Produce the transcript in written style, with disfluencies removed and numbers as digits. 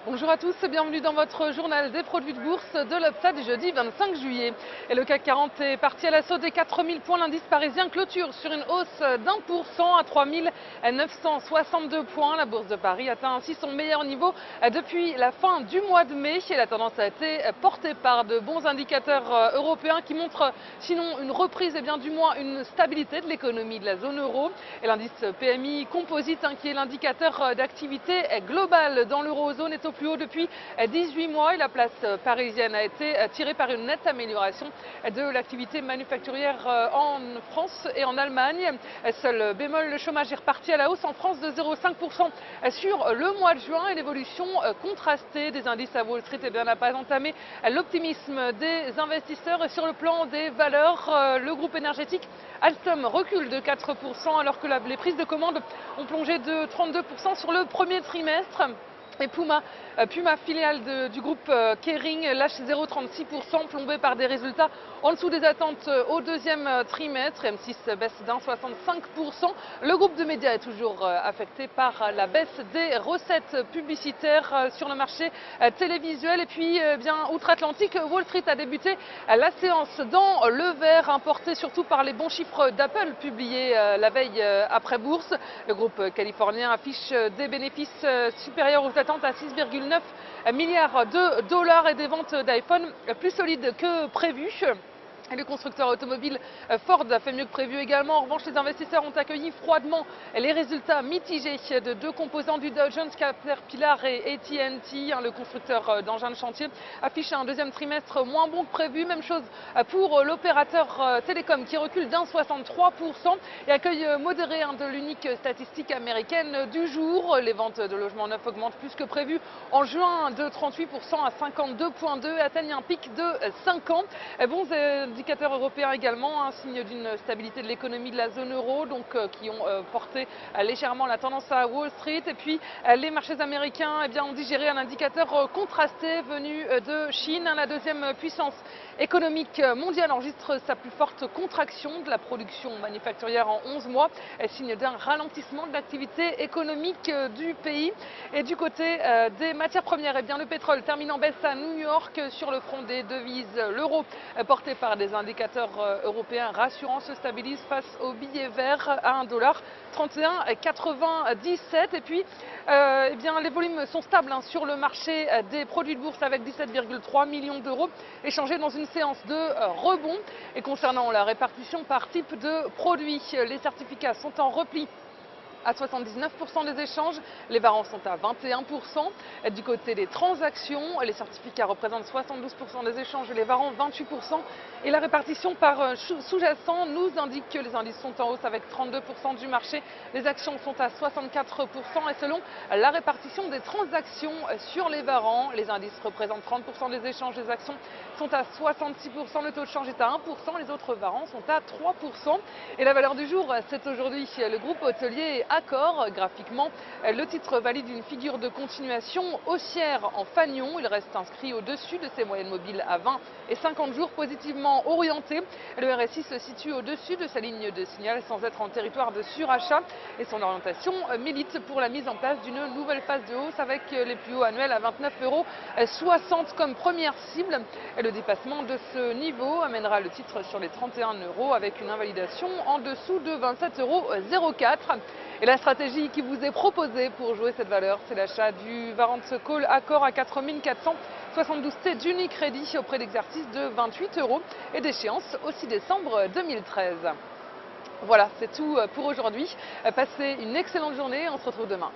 Bonjour à tous et bienvenue dans votre journal des produits de bourse de l'Upsa du jeudi 25 juillet. Et le CAC 40 est parti à l'assaut des 4000 points. L'indice parisien clôture sur une hausse d'1% à 3962 points. La bourse de Paris atteint ainsi son meilleur niveau depuis la fin du mois de mai. Et la tendance a été portée par de bons indicateurs européens qui montrent sinon une reprise et bien du moins une stabilité de l'économie de la zone euro. Et l'indice PMI composite, qui est l'indicateur d'activité globale dans l'eurozone, est au plus haut depuis 18 mois et la place parisienne a été tirée par une nette amélioration de l'activité manufacturière en France et en Allemagne. Seul bémol, le chômage est reparti à la hausse en France de 0,5% sur le mois de juin et l'évolution contrastée des indices à Wall Street n'a pas entamé l'optimisme des investisseurs. Et sur le plan des valeurs, le groupe énergétique Alstom recule de 4% alors que les prises de commandes ont plongé de 32% sur le premier trimestre. Et Puma, filiale du groupe Kering, lâche 0,36%, plombé par des résultats en dessous des attentes au deuxième trimestre. M6 baisse d'1,65%. Le groupe de médias est toujours affecté par la baisse des recettes publicitaires sur le marché télévisuel. Et puis, outre-Atlantique, Wall Street a débuté la séance dans le vert, importé surtout par les bons chiffres d'Apple publiés la veille après bourse. Le groupe californien affiche des bénéfices supérieurs aux attentes à 6,9 milliards de dollars et des ventes d'iPhone plus solides que prévu. Et le constructeur automobile Ford a fait mieux que prévu également. En revanche, les investisseurs ont accueilli froidement les résultats mitigés de deux composants du Dow Jones, Caterpillar et AT&T. Le constructeur d'engins de chantier affiche un deuxième trimestre moins bon que prévu. Même chose pour l'opérateur télécom qui recule d'1,63% et accueille modéré de l'unique statistique américaine du jour. Les ventes de logements neufs augmentent plus que prévu en juin de 38% à 52,2 et atteignent un pic de 5 ans. Bons indicateurs européens également, un signe d'une stabilité de l'économie de la zone euro, qui ont porté légèrement la tendance à Wall Street. Et puis les marchés américains ont digéré un indicateur contrasté venu de Chine. La deuxième puissance économique mondiale enregistre sa plus forte contraction de la production manufacturière en 11 mois, signe d'un ralentissement de l'activité économique du pays. Et du côté des matières premières, le pétrole termine en baisse à New York sur le front des devises. L'euro, porté par des indicateurs européens rassurants, se stabilise face au billet vert à 1,3197 $. Et puis, les volumes sont stables sur le marché des produits de bourse avec 17,3 millions d'euros échangés dans une séance de rebond. Et concernant la répartition par type de produits, les certificats sont en repli à 79% des échanges, les varants sont à 21%. Du côté des transactions, les certificats représentent 72% des échanges et les varants 28%. Et la répartition par sous-jacent nous indique que les indices sont en hausse avec 32% du marché, les actions sont à 64%. Et selon la répartition des transactions sur les varants, les indices représentent 30% des échanges, les actions sont à 66%, le taux de change est à 1%, les autres varants sont à 3%. Et la valeur du jour, c'est aujourd'hui le groupe hôtelier Accor. Graphiquement, le titre valide une figure de continuation haussière en fanion. Il reste inscrit au-dessus de ses moyennes mobiles à 20 et 50 jours positivement orienté. Le RSI se situe au-dessus de sa ligne de signal sans être en territoire de surachat et son orientation milite pour la mise en place d'une nouvelle phase de hausse avec les plus hauts annuels à 29,60 € comme première cible. Et le dépassement de ce niveau amènera le titre sur les 31 € avec une invalidation en dessous de 27,04 €. Et la stratégie qui vous est proposée pour jouer cette valeur, c'est l'achat du Warrant Call Accor à 4472 T d'Unicredit au prix d'exercice de 28 € et d'échéance au 6 décembre 2013. Voilà, c'est tout pour aujourd'hui. Passez une excellente journée, on se retrouve demain.